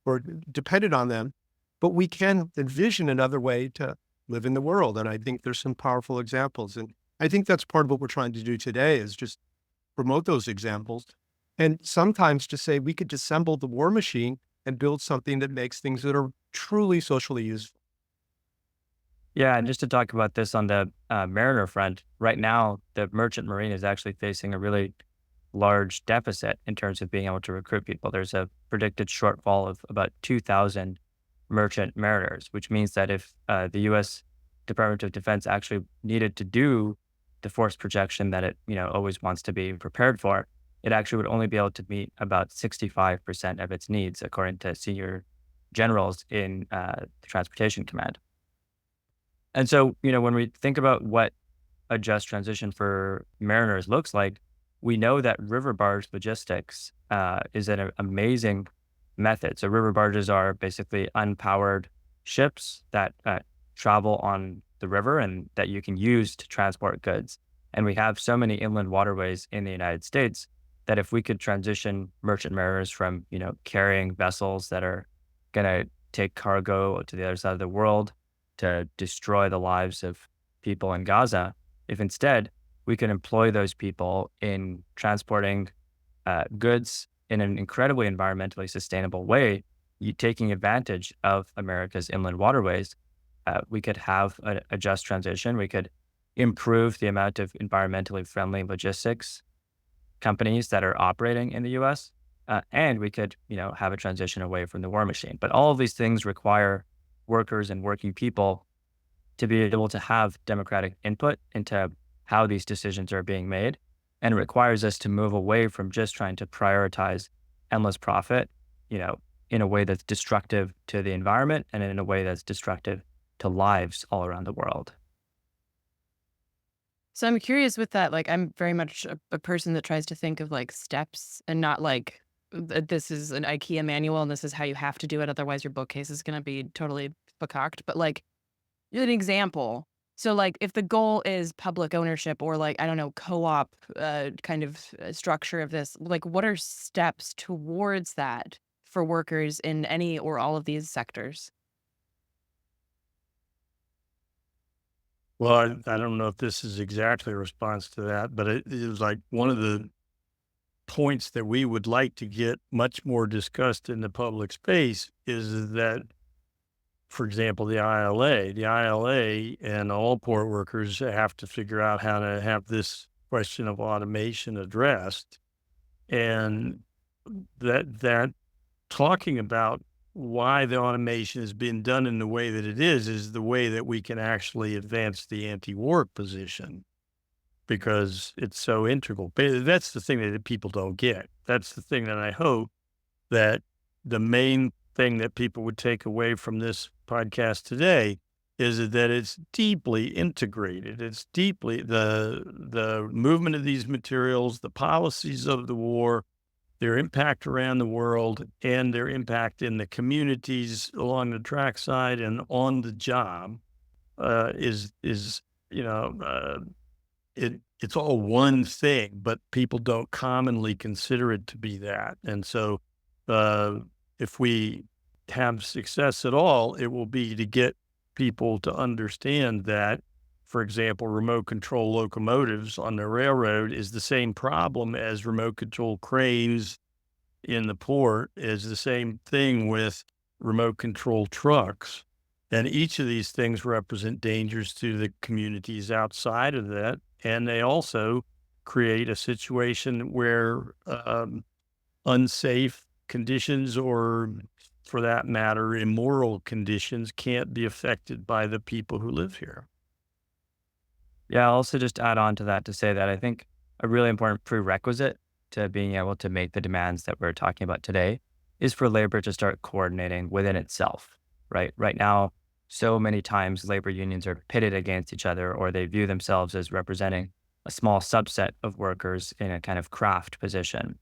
we're dependent on them, but we can envision another way to live in the world. And I think there's some powerful examples. And I think that's part of what we're trying to do today, is just promote those examples. And sometimes to say we could disassemble the war machine and build something that makes things that are truly socially useful. Yeah, and just to talk about this on the mariner front, right now, the merchant marine is actually facing a really large deficit in terms of being able to recruit people. There's a predicted shortfall of about 2,000 merchant mariners, which means that if the U.S. Department of Defense actually needed to do the force projection that it always wants to be prepared for, it actually would only be able to meet about 65% of its needs, according to senior generals in the Transportation Command. And so, when we think about what a just transition for mariners looks like, we know that river barge logistics is an amazing method. So river barges are basically unpowered ships that travel on the river and that you can use to transport goods. And we have so many inland waterways in the United States that if we could transition merchant mariners from, carrying vessels that are going to take cargo to the other side of the world to destroy the lives of people in Gaza, if instead we could employ those people in transporting goods in an incredibly environmentally sustainable way, taking advantage of America's inland waterways, we could have a just transition. We could improve the amount of environmentally friendly logistics companies that are operating in the U.S., and we could, have a transition away from the war machine. But all of these things require workers and working people to be able to have democratic input into how these decisions are being made. And it requires us to move away from just trying to prioritize endless profit, in a way that's destructive to the environment and in a way that's destructive to lives all around the world. So I'm curious with that. Like, I'm very much a person that tries to think of like steps and not like this is an IKEA manual and this is how you have to do it. Otherwise, your bookcase is going to be totally becocked. But like, an example. So like, if the goal is public ownership or like, I don't know, co-op kind of structure of this, like, what are steps towards that for workers in any or all of these sectors? Well, I don't know if this is exactly a response to that, but it was like one of the points that we would like to get much more discussed in the public space is that, for example, the ILA and all port workers have to figure out how to have this question of automation addressed. And that talking about why the automation has been done in the way that it is the way that we can actually advance the anti-war position because it's so integral. But that's the thing that people don't get. That's the thing that I hope that the main thing that people would take away from this podcast today is that it's deeply integrated. It's deeply the movement of these materials, the policies of the war, their impact around the world, and their impact in the communities along the trackside and on the job it's all one thing, but people don't commonly consider it to be that. And so if we have success at all, it will be to get people to understand that, for example, remote control locomotives on the railroad is the same problem as remote control cranes in the port, is the same thing with remote control trucks. And each of these things represent dangers to the communities outside of that. And they also create a situation where unsafe conditions or, for that matter, immoral conditions can't be affected by the people who live here. Yeah, I'll also just add on to that to say that I think a really important prerequisite to being able to make the demands that we're talking about today is for labor to start coordinating within itself, right? Right now, so many times labor unions are pitted against each other, or they view themselves as representing a small subset of workers in a kind of craft position.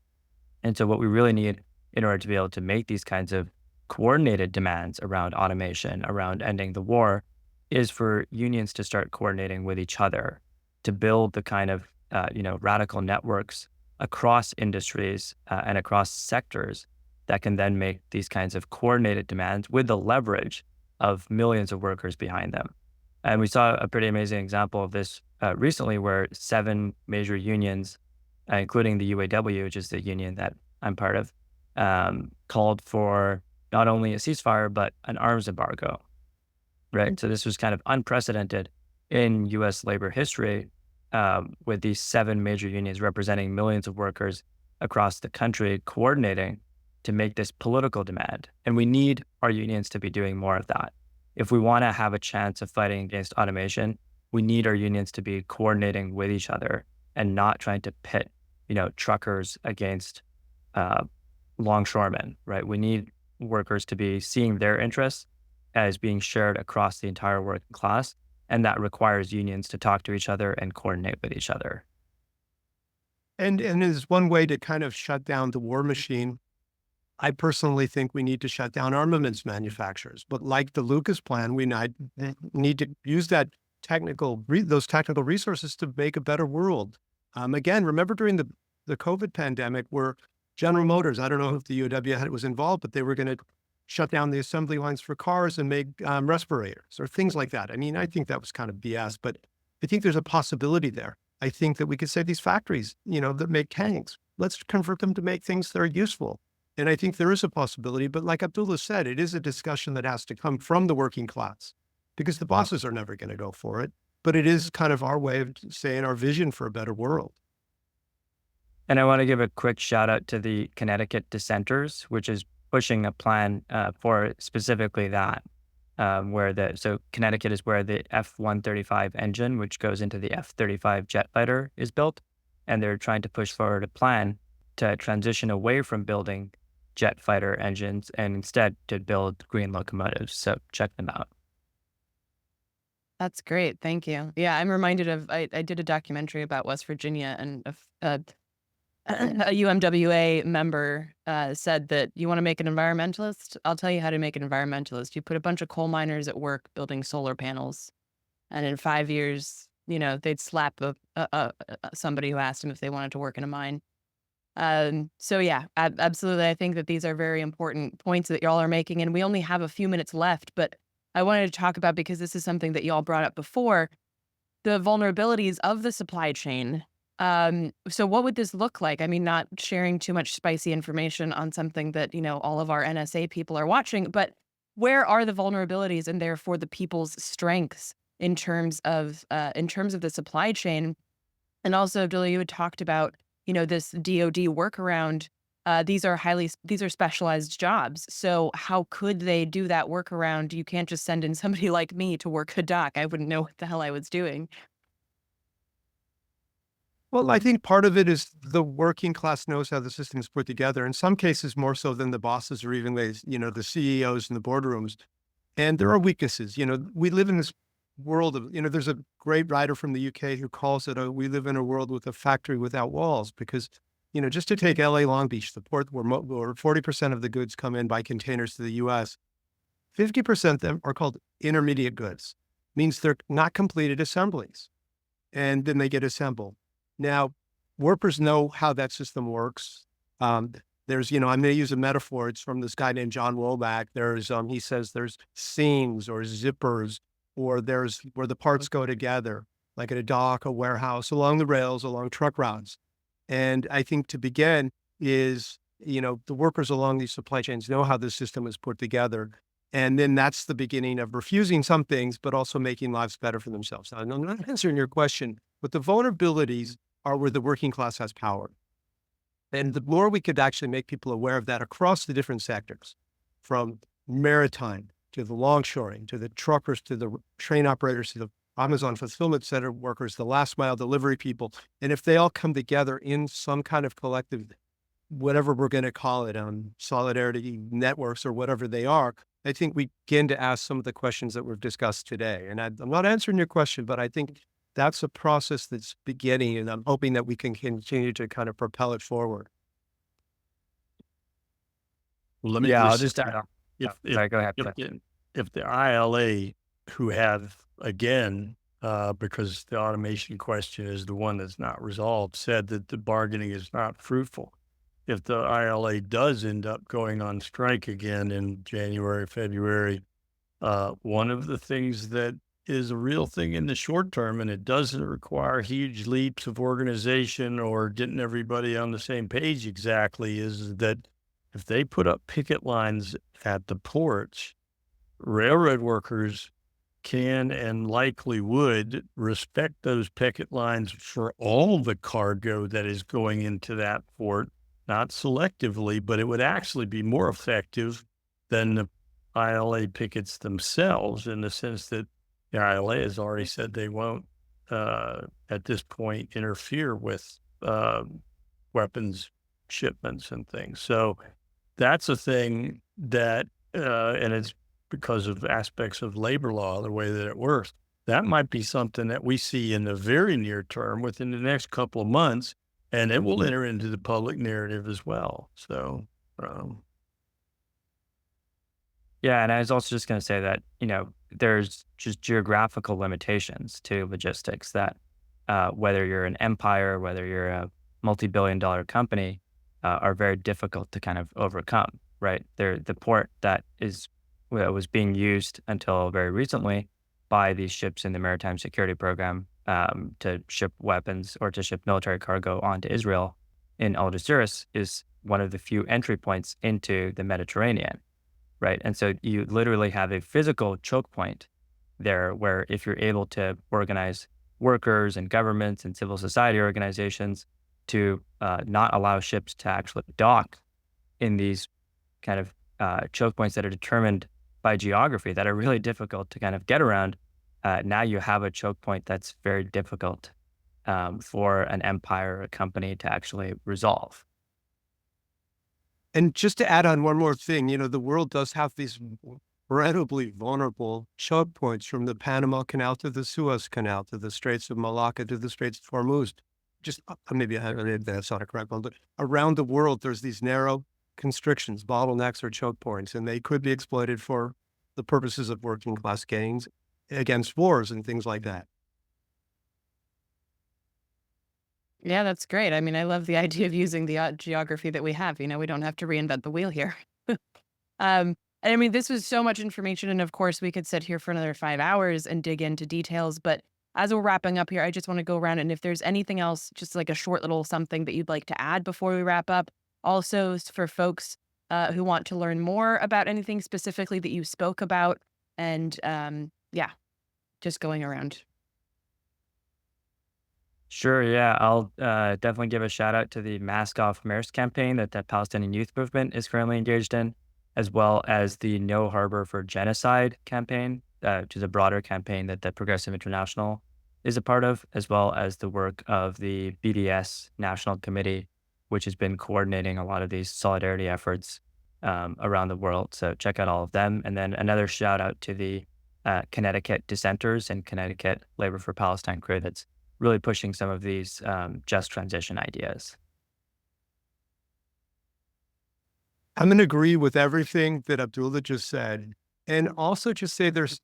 And so what we really need in order to be able to make these kinds of coordinated demands around automation, around ending the war, is for unions to start coordinating with each other to build the kind of radical networks across industries and across sectors that can then make these kinds of coordinated demands with the leverage of millions of workers behind them. And we saw a pretty amazing example of this recently, where 7 major unions, including the UAW, which is the union that I'm part of, called for not only a ceasefire, but an arms embargo, right? So this was kind of unprecedented in U.S. labor history, with these 7 major unions representing millions of workers across the country coordinating to make this political demand. And we need our unions to be doing more of that. If we want to have a chance of fighting against automation, we need our unions to be coordinating with each other and not trying to pit, truckers against longshoremen, right? We need workers to be seeing their interests as being shared across the entire working class. And that requires unions to talk to each other and coordinate with each other. And is one way to kind of shut down the war machine. I personally think we need to shut down armaments manufacturers, but like the Lucas plan, we need to use that those technical resources to make a better world. Again, remember during the COVID pandemic where General Motors, I don't know if the UAW was involved, but they were going to shut down the assembly lines for cars and make respirators or things like that. I mean, I think that was kind of BS, but I think there's a possibility there. I think that we could say these factories, that make tanks, let's convert them to make things that are useful. And I think there is a possibility, but like Abdullah said, it is a discussion that has to come from the working class because the bosses are never going to go for it. But it is kind of our way of saying our vision for a better world. And I want to give a quick shout out to the Connecticut dissenters, which is pushing a plan for specifically that, so Connecticut is where the F-135 engine, which goes into the F-35 jet fighter, is built. And they're trying to push forward a plan to transition away from building jet fighter engines and instead to build green locomotives. So check them out. That's great. Thank you. Yeah, I'm reminded of, I did a documentary about West Virginia, and a UMWA member said that you want to make an environmentalist? I'll tell you how to make an environmentalist. You put a bunch of coal miners at work building solar panels, and in 5 years, they'd slap somebody who asked them if they wanted to work in a mine. So yeah, absolutely. I think that these are very important points that y'all are making, and we only have a few minutes left, but I wanted to talk about, because this is something that y'all brought up before, the vulnerabilities of the supply chain. So what would this look like? I mean, not sharing too much spicy information on something that, all of our NSA people are watching, but where are the vulnerabilities and therefore the people's strengths in terms of the supply chain? And also, Abdullah, you had talked about, this DoD workaround. These are specialized jobs. So how could they do that workaround? You can't just send in somebody like me to work a dock. I wouldn't know what the hell I was doing. Well, I think part of it is the working class knows how the system is put together. In some cases, more so than the bosses or even the CEOs in the boardrooms. And there are weaknesses. We live in this world of, there's a great writer from the UK who calls it we live in a world with a factory without walls, because, just to take LA Long Beach, the port where 40% of the goods come in by containers to the US, 50% of them are called intermediate goods, means they're not completed assemblies. And then they get assembled. Now, workers know how that system works. There's, I'm going to use a metaphor. It's from this guy named John Womack. He says there's seams or zippers, or there's where the parts go together, like at a dock, a warehouse, along the rails, along truck routes. And I think to begin is, the workers along these supply chains know how the system is put together. And then that's the beginning of refusing some things, but also making lives better for themselves. Now, I'm not answering your question, but the vulnerabilities are where the working class has power. And the more we could actually make people aware of that across the different sectors, from maritime to the longshoring, to the truckers, to the train operators, to the Amazon fulfillment center workers, the last mile delivery people. And if they all come together in some kind of collective, whatever we're going to call it, solidarity networks or whatever they are, I think we begin to ask some of the questions that we've discussed today. And I'm not answering your question, but I think that's a process that's beginning, and I'm hoping that we can continue to kind of propel it forward. Well, let me I'll just add on. Sorry, go ahead. If the ILA, who have, again, because the automation question is the one that's not resolved, said that the bargaining is not fruitful. If the ILA does end up going on strike again in January, February, one of the things that is a real thing in the short term, and it doesn't require huge leaps of organization or getting everybody on the same page exactly, is that if they put up picket lines at the ports, railroad workers can and likely would respect those picket lines for all the cargo that is going into that port, not selectively, but it would actually be more effective than the ILA pickets themselves, in the sense that the ILA has already said they won't, at this point, interfere with weapons shipments and things. So that's a thing that, and it's because of aspects of labor law, the way that it works. That might be something that we see in the very near term, within the next couple of months, and it will enter into the public narrative as well. So, yeah, and I was also just going to say that, there's just geographical limitations to logistics that whether you're an empire, whether you're a multi-billion-dollar company, are very difficult to kind of overcome, right? The port that was being used until very recently by these ships in the maritime security program to ship weapons or to ship military cargo onto Israel in Algeciras is one of the few entry points into the Mediterranean, right? And so you literally have a physical choke point there where if you're able to organize workers and governments and civil society organizations to not allow ships to actually dock in these kind of choke points that are determined by geography that are really difficult to kind of get around, now you have a choke point that's very difficult for an empire or a company to actually resolve. And just to add on one more thing, the world does have these incredibly vulnerable choke points from the Panama Canal to the Suez Canal to the Straits of Malacca to the Straits of Hormuz. Just maybe that's not a correct one, but around the world, there's these narrow constrictions, bottlenecks, or choke points, and they could be exploited for the purposes of working class gains against wars and things like that. Yeah, that's great. I mean, I love the idea of using the geography that we have. We don't have to reinvent the wheel here. And I mean, this was so much information. And of course, we could sit here for another 5 hours and dig into details. But as we're wrapping up here, I just want to go around. And if there's anything else, just like a short little something that you'd like to add before we wrap up. Also, for folks who want to learn more about anything specifically that you spoke about. And yeah, just going around. Sure, yeah. I'll definitely give a shout out to the Mask Off Maersk campaign that the Palestinian youth movement is currently engaged in, as well as the No Harbor for Genocide campaign, which is a broader campaign that the Progressive International is a part of, as well as the work of the BDS National Committee, which has been coordinating a lot of these solidarity efforts around the world. So check out all of them. And then another shout out to the Connecticut dissenters and Connecticut Labor for Palestine crew that's really pushing some of these just transition ideas. I'm going to agree with everything that Abdullah just said, and also just say there's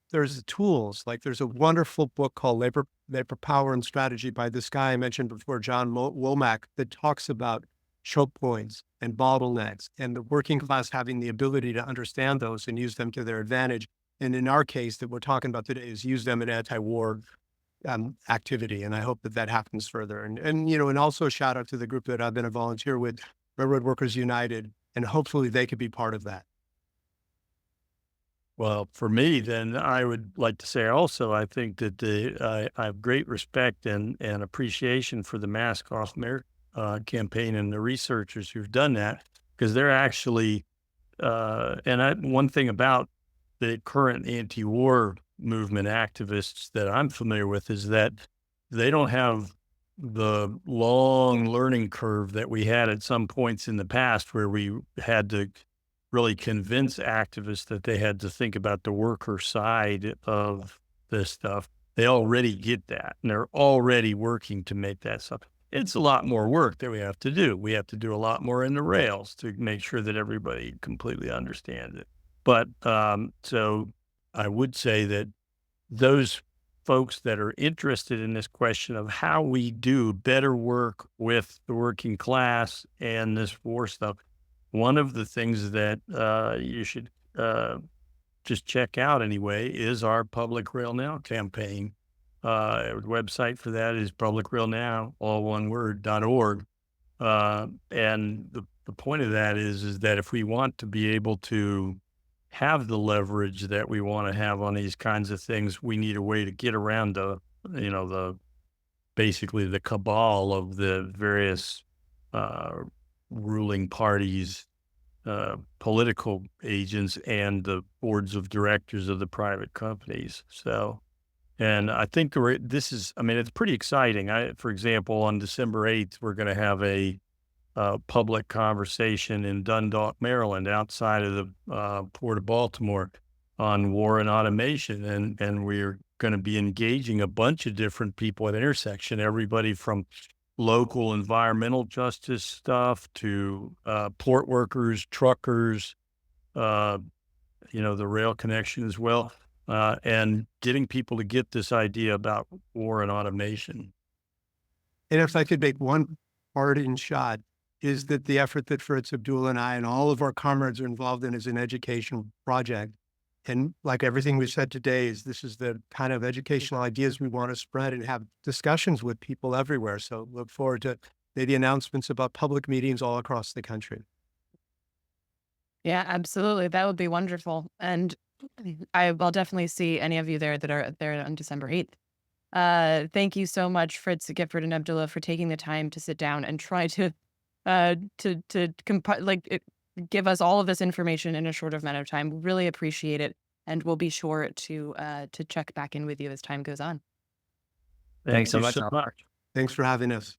tools. Like there's a wonderful book called Labor, Power, and Strategy by this guy I mentioned before, John Womack, that talks about choke points and bottlenecks and the working class having the ability to understand those and use them to their advantage. And in our case that we're talking about today is use them in anti-war activity. And I hope that happens further. And also a shout out to the group that I've been a volunteer with, Railroad Workers United, and hopefully they could be part of that. Well, for me, then I would like to say also, I think that I have great respect and appreciation for the Mask Off Maersk campaign and the researchers who've done that, because they're actually, one thing about the current anti-war movement activists that I'm familiar with is that they don't have the long learning curve that we had at some points in the past where we had to really convince activists that they had to think about the worker side of this stuff. They already get that, and they're already working to make that stuff. It's a lot more work that we have to do. We have to do a lot more in the rails to make sure that everybody completely understands it. But so I would say that those folks that are interested in this question of how we do better work with the working class and this war stuff, one of the things that you should just check out anyway is our Public Rail Now campaign. The website for that is publicrailnow, all one word, .org. And the point of that is that if we want to be able to have the leverage that we want to have on these kinds of things, we need a way to get around basically the cabal of the various ruling parties, political agents, and the boards of directors of the private companies. So, and I think it's pretty exciting. For example, on December 8th, we're going to have a public conversation in Dundalk, Maryland, outside of the Port of Baltimore, on war and automation. And we're going to be engaging a bunch of different people at intersection, everybody from local environmental justice stuff to port workers, truckers, the rail connection as well, and getting people to get this idea about war and automation. And if I could make one parting shot, is that the effort that Fritz, Abdullah, and I, and all of our comrades are involved in is an education project. And like everything we've said today, this is the kind of educational ideas we want to spread and have discussions with people everywhere. So look forward to maybe announcements about public meetings all across the country. Yeah, absolutely. That would be wonderful. And I'll definitely see any of you there that are there on December 8th. Thank you so much, Fritz, Gifford, and Abdullah, for taking the time to sit down and try to give us all of this information in a short amount of time. Really appreciate it, and we'll be sure to check back in with you as time goes on. Thanks so you much. so much. Thanks for having us.